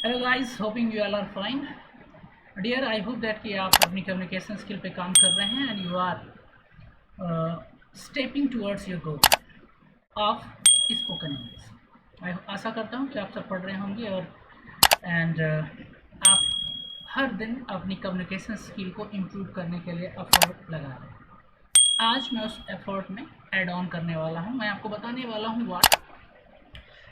Hello guys, hoping you all are fine. Dear, I hope that कि आप अपनी communication skill पे काम कर रहे हैं and you are stepping towards your goal of spoken English. मैं आशा करता हूँ कि आप सब पढ़ रहे होंगे और आप हर दिन अपनी कम्युनिकेशन स्किल को इम्प्रूव करने के लिए एफर्ट लगा रहे हैं। आज मैं उस एफर्ट में ऐड ऑन करने वाला हूँ। मैं आपको बताने वाला हूँ what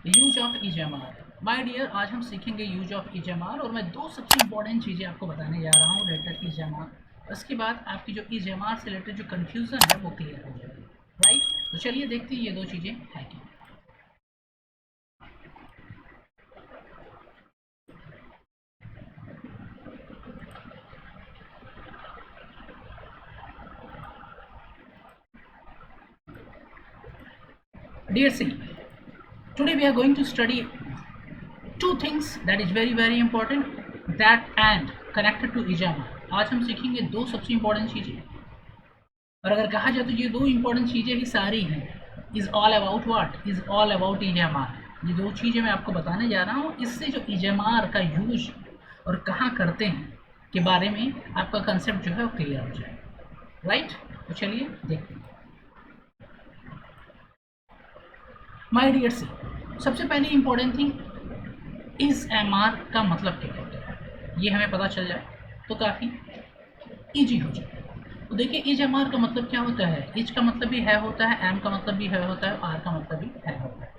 use of EJMR. My dear, आज हम सीखेंगे यूज ऑफ ईजेएमआर और मैं दो सबसे इंपॉर्टेंट चीज़ें आपको बताने जा रहा हूँ रिलेटेड ईजेएमआर। उसके बाद आपकी जो ईजेएमआर से रिलेटेड जो कंफ्यूजन है वो क्लियर हो जाएगी। राइट, तो चलिए देखते हैं ये दो चीज़ें हैं क्या। Dear C, today we are going to study two things that is very important that and connected to ईजेएमआर। आज हम सीखेंगे दो सबसे इंपॉर्टेंट चीज़ें, और अगर कहा जाए तो ये दो इंपॉर्टेंट चीज़ें ही सारी हैं। Is all about what? Is all about EJMR. ये दो चीज़ें मैं आपको बताने जा रहा हूँ, इससे जो ईजेएमआर का यूज और कहाँ करते हैं के बारे में आपका कंसेप्ट जो है वो क्लियर हो जाए। राइट, तो चलिए देखते हैं। माय डियर सी, सबसे पहले इंपॉर्टेंट थिंग, ईजेएमआर का मतलब क्या होता है ये हमें पता चल जाए तो काफ़ी ईजी हो जाए। तो देखिए, ईजेएमआर का मतलब क्या होता है। इज का मतलब भी है होता है, एम का मतलब भी है होता है, आर का मतलब भी है होता है।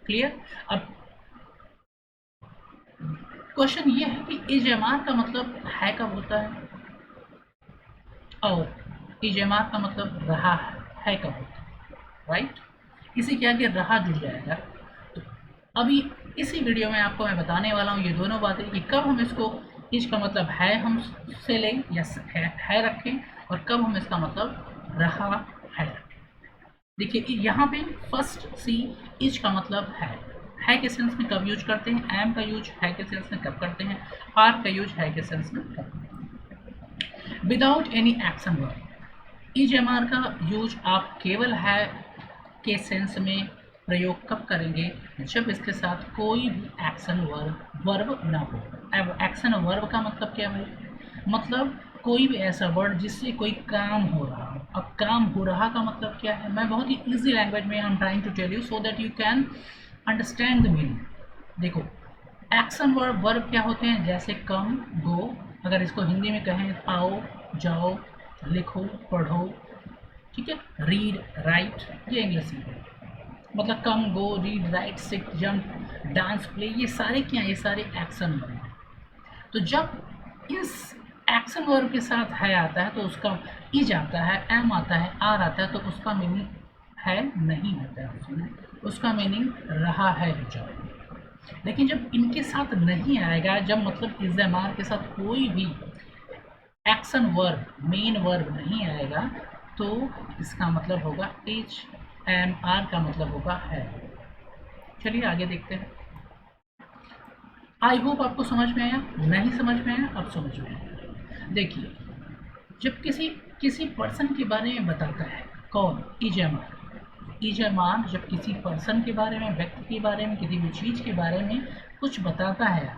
क्लियर? अब क्वेश्चन ये है कि ईजेएमआर का मतलब है कब होता है और ईजेएमआर का मतलब रहा है कब होता है। राइट, इसी के आगे रहा जुड़ जाएगा। तो अभी इसी वीडियो में आपको मैं बताने वाला हूँ ये दोनों बातें कि कब हम इसको इज का मतलब है हम से लें या है रखें, और कब हम इसका मतलब रहा है रखें। देखिए यहाँ पे फर्स्ट सी, इज का मतलब है के सेंस में कब यूज करते हैं, एम का यूज है के सेंस में कब करते हैं, आर का यूज है के सेंस में कब करते हैं। विदाउट एनी एक्शन वर्ब, ईजेएमआर का यूज आप केवल है के सेंस में प्रयोग कब करेंगे, जब इसके साथ कोई भी एक्शन वर्ब ना हो। अब एक्शन वर्ब का मतलब क्या है? मतलब कोई भी ऐसा वर्ड जिससे कोई काम हो रहा हो। अब काम हो रहा का मतलब क्या है? मैं बहुत ही इजी लैंग्वेज में I am trying to tell you so that you can understand the meaning. देखो, एक्शन वर्ब क्या होते हैं? जैसे कम, गो। अगर इसको हिंदी में कहें, आओ, जाओ, लिखो, पढ़ो, ठीक है, रीड, राइट, ये इंग्लिश में है। मतलब come, go, read, write, sit, jump, dance, play, ये सारे क्या, ये सारे एक्शन वर्ब हैं। तो जब इस एक्शन वर्ब के साथ है आता है तो उसका इज आता है, एम आता है, आर आता है, तो उसका मीनिंग है नहीं होता है, उसमें उसका मीनिंग रहा है हो जाएगा। लेकिन जब इनके साथ नहीं आएगा, जब मतलब ईजेएमआर के साथ कोई भी एक्शन वर्ब, मेन वर्ब नहीं आएगा, तो इसका मतलब होगा इज, एम, आर का मतलब होगा है। चलिए आगे देखते हैं। आई होप आपको समझ में आया। नहीं समझ में आया, अब समझ में आया। देखिए, जब किसी किसी पर्सन के बारे में बताता है कौन, ईजेएमआर। ईजेएमआर जब किसी पर्सन के बारे में, व्यक्ति के बारे में, किसी भी चीज़ के बारे में कुछ बताता है,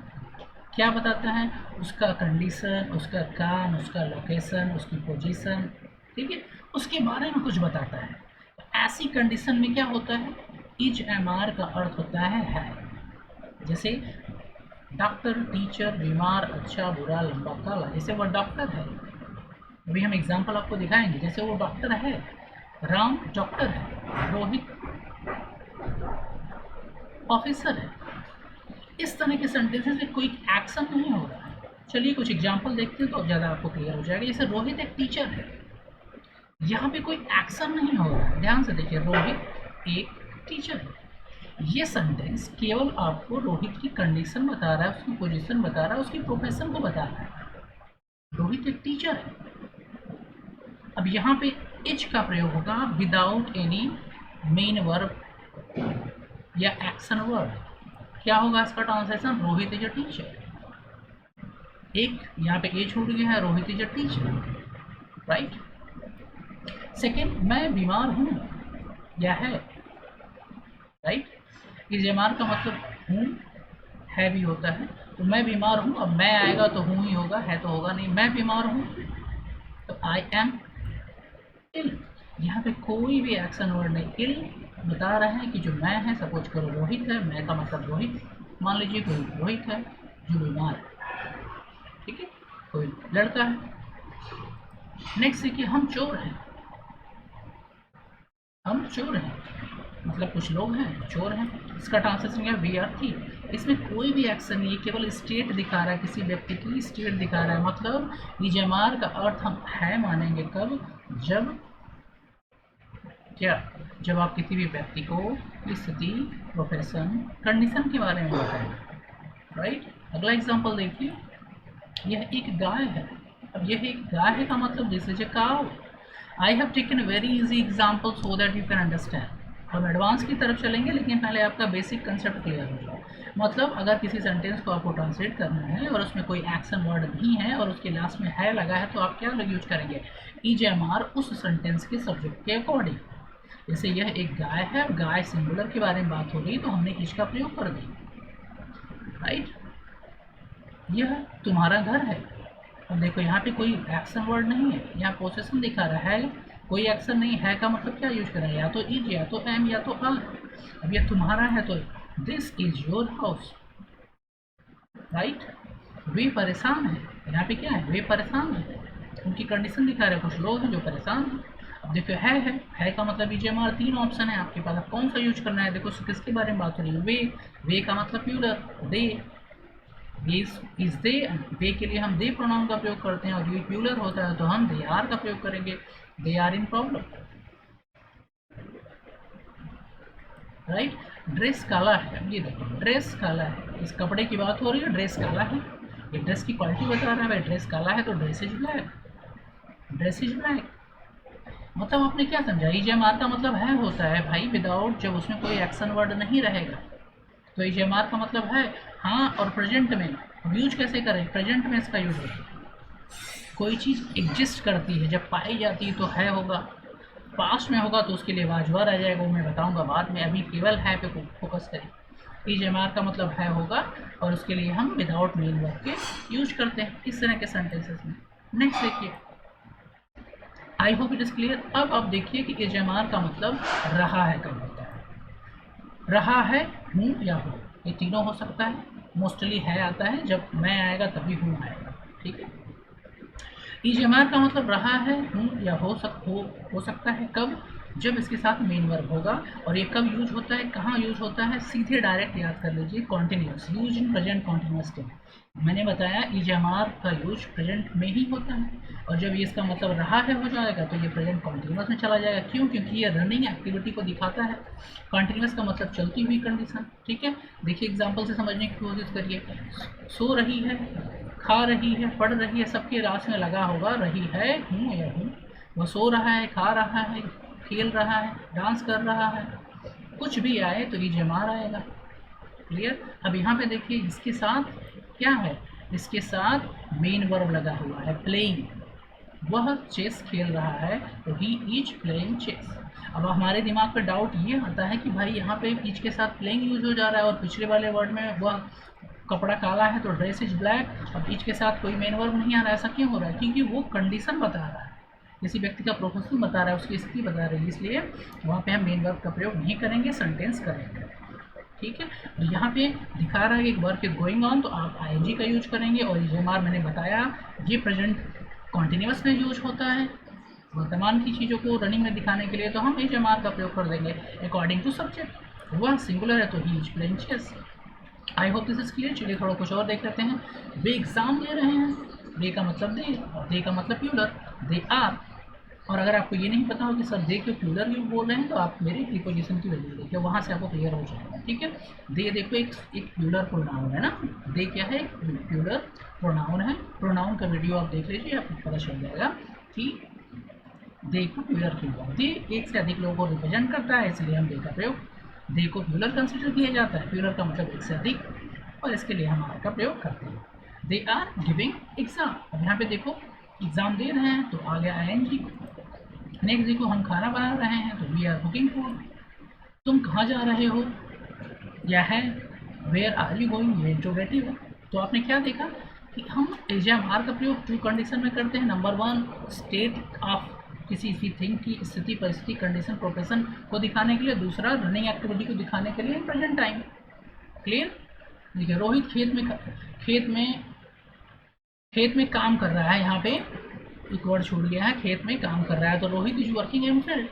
क्या बताता है? उसका कंडीशन, उसका काम, उसका लोकेशन, उसकी पोजीशन, ठीक है, उसके बारे में कुछ बताता है। ऐसी कंडीशन में क्या होता है? ईजेएमआर का अर्थ होता है। जैसे डॉक्टर, टीचर, बीमार, अच्छा, बुरा, लंबा, काला, जैसे वो डॉक्टर है। अभी हम एग्जाम्पल आपको दिखाएंगे। जैसे वो डॉक्टर है, राम डॉक्टर है, रोहित ऑफिसर है। इस तरह के सेंटेंसेस में कोई एक्शन नहीं हो रहा है। चलिए कुछ एग्जाम्पल देखते हैं तो ज़्यादा आपको क्लियर हो जाएगा। जैसे रोहित एक टीचर है, यहाँ पे कोई एक्शन नहीं हो रहा है। ध्यान से देखिए, रोहित एक टीचर है। ये सेंटेंस केवल आपको रोहित की कंडीशन बता रहा है, उसकी पोजीशन बता रहा है, उसकी प्रोफेशन को बता रहा है। रोहित एक टीचर है। अब यहाँ पे इज का प्रयोग होगा विदाउट एनी मेन वर्ब या एक्शन वर्ब। क्या होगा इसका translation? Rohit is a teacher. एक यहाँ पे ए छूट गया है, Rohit is a teacher. Right. Second, मैं बीमार हूँ या है। राइट, ईजेएमआर का मतलब हूँ, है भी होता है। तो मैं बीमार हूँ, अब मैं आएगा तो हूँ ही होगा, है तो होगा नहीं। मैं बीमार हूँ तो आई एम इल। यहाँ पे कोई भी एक्शन वर्ड नहीं, इल बता रहे हैं कि जो मैं है, सपोज करो रोहित है, मैं का मतलब रोहित, मान लीजिए कोई रोहित है जो बीमार है, ठीक है, कोई लड़का है। नेक्स्ट देखिए, हम चोर हैं, हम चोर हैं, मतलब कुछ लोग हैं चोर हैं, इसका ट्रांसलेशन क्या, वी आर थीफ। इसमें कोई भी एक्शन नहीं है, केवल स्टेट दिखा रहा है, किसी व्यक्ति की स्टेट दिखा रहा है। मतलब ईजेमार का अर्थ हम है मानेंगे कब, जब क्या, जब आप किसी भी व्यक्ति को स्थिति, प्रोफेशन, कंडीशन के बारे में बताएं, राइट। अगला एग्जांपल देखिए, यह एक गाय है। अब यह एक गाय है का मतलब this is a cow. I have taken a very easy example so that you can understand. हम एडवांस की तरफ चलेंगे, लेकिन पहले आपका बेसिक कंसेप्ट क्लियर हो जाए। मतलब अगर किसी सेंटेंस को आपको ट्रांसलेट करना है और उसमें कोई एक्शन वर्ड नहीं है और उसके लास्ट में है लगा है, तो आप क्या यूज करेंगे, ईजेएमआर उस सेंटेंस के सब्जेक्ट के अकॉर्डिंग। जैसे यह एक गाय है, गाय सिंगुलर के बारे में बात हो रही, तो हमने इज का प्रयोग कर दिया, राइट। यह तुम्हारा घर है। अब देखो यहाँ पे कोई एक्शन वर्ड नहीं है, यहाँ पोसेशन दिखा रहा है, कोई एक्शन नहीं है का मतलब क्या यूज करें, या तो इज, या तो एम, या तो आर। अब यह तुम्हारा है तो this is your house, right. वे परेशान है, यहाँ पे क्या है, वे परेशान है, उनकी कंडीशन दिखा रहे हैं, कुछ लोग हैं जो परेशान हैं। अब देखो है का मतलब ईजेएमआर, तीन ऑप्शन है आपके पास, अब कौन सा यूज करना है। देखो किसके बारे में बात हो रही है, वे का मतलब प्लूरल, दे, इज दे, दे के लिए हम दे प्रोनाउन का प्रयोग करते हैं, और ये प्लूरल होता है तो हम दे आर का प्रयोग करेंगे, they are in problem, right. Dress काला है, अब ये देखो ड्रेस काला है, इस कपड़े की बात हो रही है, ड्रेस काला है, ये ड्रेस की क्वालिटी बता रहा है, भाई ड्रेस काला है तो dress is black, dress is black. मतलब आपने क्या समझा, ईजेएमआर का मतलब है होता है भाई विदाउट, जब उसमें कोई एक्शन वर्ड नहीं रहेगा तो ईजेएमआर का मतलब है हाँ, और प्रेजेंट में। अब यूज कैसे करें, प्रेजेंट में इसका यूज होता है, कोई चीज़ एग्जिस्ट करती है, जब पाई जाती है तो है होगा, पास्ट में होगा तो उसके लिए वाजवा रह जाएगा, वो मैं बताऊंगा बाद में, अभी केवल है पे फोकस करें। ईजेएमआर का मतलब है होगा, और उसके लिए हम विदाउट मेन वर्ब के यूज करते हैं इस तरह के सेंटेंसेस में। नेक्स्ट देखिए, I hope it is clear. अब आप देखिए कि ईजेएमआर का मतलब रहा है कब होता है, रहा है, हूँ या हो, ये तीनों हो सकता है। मोस्टली है आता है, जब मैं आएगा तभी हूँ आएगा, ठीक है। ईजेएमआर का मतलब रहा है, हूँ या हो सकता है कब, जब इसके साथ मेन वर्ब होगा। और ये कब यूज होता है, कहाँ यूज होता है, सीधे डायरेक्ट याद कर लीजिए, continuous, use in present continuous tense. मैंने बताया ईजेएमआर का यूज प्रेजेंट में ही होता है, और जब ये इसका मतलब रहा है हो जाएगा तो ये प्रेजेंट कॉन्टिन्यूस में चला जाएगा। क्यों, क्योंकि ये रनिंग एक्टिविटी को दिखाता है। कॉन्टिन्यूस का मतलब चलती हुई कंडीशन, ठीक है। देखिए एग्जाम्पल से समझने की कोशिश करिए, सो रही है, खा रही है, पढ़ रही है, सबके रास में लगा होगा रही है, हूँ या हूँ। वो सो रहा है, खा रहा है, खेल रहा है, डांस कर रहा है, कुछ भी आए तो ईजेएमआर आएगा, क्लियर। अब यहाँ पे देखिए इसके साथ क्या है, इसके साथ मेन वर्ब लगा हुआ है, प्लेइंग, वह चेस खेल रहा है तो ही इज प्लेइंग चेस। अब हमारे दिमाग पे डाउट ये आता है कि भाई यहाँ पे इज के साथ प्लेइंग यूज हो जा रहा है, और पिछले वाले वर्ड में वह कपड़ा काला है तो ड्रेस इज ब्लैक, अब इज के साथ कोई मेन वर्ब नहीं आ रहा है। ऐसा क्यों हो रहा है, क्योंकि वो कंडीशन बता रहा है, किसी व्यक्ति का प्रोफेशन बता रहा है, उसकी स्थिति बता रही है, इसलिए वहाँ पे हम मेन वर्ब का प्रयोग नहीं करेंगे, सेंटेंस करेंगे, ठीक है। तो यहाँ पे दिखा रहा है एक वर्क इज गोइंग ऑन, तो आप आईएनजी का यूज करेंगे, और ईजेएमआर मैंने बताया ये प्रेजेंट कॉन्टिन्यूस में यूज होता है, वर्तमान की चीज़ों को रनिंग में दिखाने के लिए, तो हम ईजेएमआर का प्रयोग कर देंगे अकॉर्डिंग टू सब्जेक्ट। वह सिंगुलर है तो he is playing chess. I hope this is clear. चलिए थोड़ा कुछ और देख लेते हैं। वे एग्जाम दे रहे हैं, दे का मतलब दे, और दे का मतलब प्लूरल, दे आर। और अगर आपको ये नहीं पता हो कि सर दे के प्लूरल क्यों बोल रहे हैं, तो आप मेरी प्रीपोजिशन की वैल्यू देखिए, वहाँ से आपको क्लियर हो जाएगा, ठीक है। दे देखो एक प्लूरल प्रोनाउन है ना, दे क्या है, एक प्लूरल प्रोनाउन है। प्रोनाउन का वीडियो आप देख लीजिए, आपको पता चल जाएगा कि दे को प्लूरल क्यों बोलते हैं। दे एक से अधिक लोगों को रिप्रेजेंट करता है, इसलिए हम दे का प्रयोग, दे को प्लूरल कंसिडर किया जाता है, प्लूरल का मतलब एक से अधिक, और इसके लिए हम आर का प्रयोग करते हैं। They are giving exam. अब यहाँ पे देखो एग्जाम दे रहे हैं तो आ गया आईएनजी। नेक्स्ट देखो हम खाना बना रहे हैं तो वी आर कुकिंग फूड। तुम कहाँ जा रहे हो, या है वेयर आर यू गोइंग, ये इंट्रोगेटिव है। तो आपने क्या देखा कि हम एजामार का प्रयोग टू कंडीशन में करते हैं। नंबर 1 स्टेट ऑफ किसी थिंग की स्थिति, परिस्थिति, कंडीशन, प्रोफेशन को दिखाने के लिए। दूसरा रनिंग एक्टिविटी को दिखाने के लिए प्रेजेंट टाइम। क्लियर? देखिए रोहित खेत में काम कर रहा है, यहाँ पे एक वर्ड छूट गया है, खेत में काम कर रहा है, तो Rohit is working in field.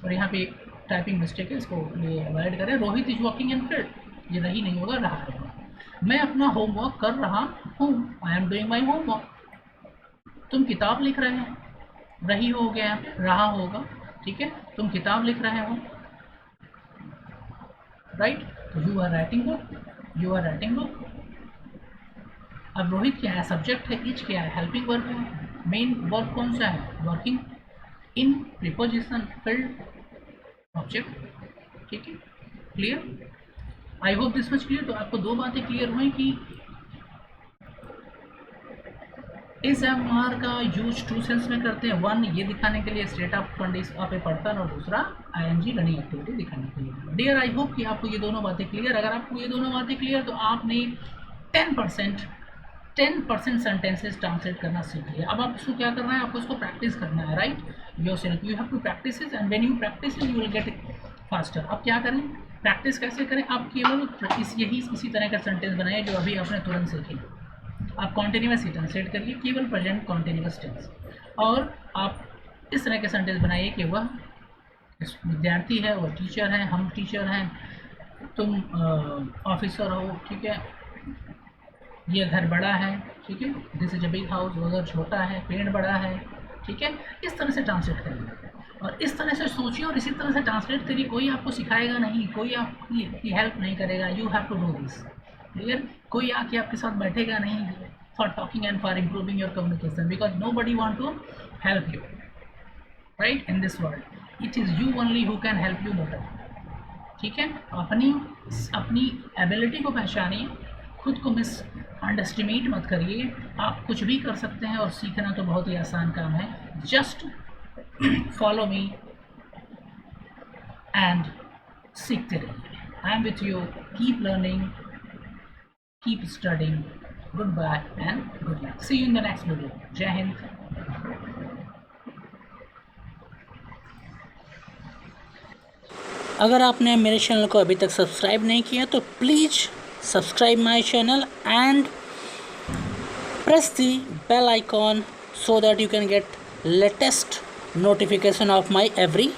और यहाँ पे टाइपिंग मिस्टेक है, इसको ये अवॉइड करें। Rohit is working in field, ये रही नहीं होगा, रहा है। मैं अपना होमवर्क कर रहा हूँ, I am doing my homework. तुम किताब लिख रहे हैं, रही हो गया, रहा होगा, ठीक है। तुम किताब लिख रहे हो, राइट। तो यू आर राइटिंग बुक। अब रोहित क्या है, सब्जेक्ट है। इच क्या है, हेल्पिंग वर्ब है। मेन वर्ब कौन सा है, वर्किंग। इन प्रीपोजिशन, फील्ड, ऑब्जेक्ट, ठीक है। Clear? I hope this much clear. तो आपको दो बातें क्लियर हुई कि इस एमआर का यूज टू सेंस में करते हैं। 1 ये दिखाने के लिए state of condition of a person, और दूसरा आईएनजी रनिंग एक्टिविटी दिखाने के लिए। डियर आई होप कि आपको ये दोनों बातें क्लियर। अगर आपको ये दोनों बातें क्लियर तो आपने 10% सेंटेंसेस ट्रांसलेट करना सीख लिया। अब आप इसको क्या करना है, आपको इसको प्रैक्टिस करना है, right. Yourself, you have to practice it, and when you practice you will get faster. अब क्या करें, प्रैक्टिस कैसे करें, आप केवल इसी तरह का सेंटेंस बनाइए जो अभी आपने तुरंत सीखी। आप कॉन्टिन्यूस ही ट्रांसलेट करिए, केवल प्रेजेंट कॉन्टिन्यूस टेंस, और आप इस तरह के सेंटेंस बनाइए कि वह विद्यार्थी है, वह टीचर है, हम टीचर हैं, तुम ऑफिसर हो, ठीक है, ये घर बड़ा है, ठीक है, this is a big house, वो घर छोटा है, पेड़ बड़ा है, ठीक है। इस तरह से ट्रांसलेट करिए और इस तरह से सोचिए और इसी तरह से ट्रांसलेट करिए। कोई आपको सिखाएगा नहीं, कोई आपकी हेल्प नहीं करेगा, you have to do this. Clear? कोई आके आपके साथ बैठेगा नहीं for talking and for improving your communication, because nobody want to help you, right, in this world. It is you only who can help you better, ठीक है। अपनी ability को पहचानिए, खुद को मिस अंडरस्टिमेट मत करिए। आप कुछ भी कर सकते हैं और सीखना तो बहुत ही आसान काम है। जस्ट फॉलो मी एंड सीखते रहिए। I am with you, keep learning, keep studying. Good bye and good luck. See you in the next video. जय हिंद। अगर आपने मेरे चैनल को अभी तक सब्सक्राइब नहीं किया तो please subscribe my channel and press the bell icon so that you can get latest notification of my every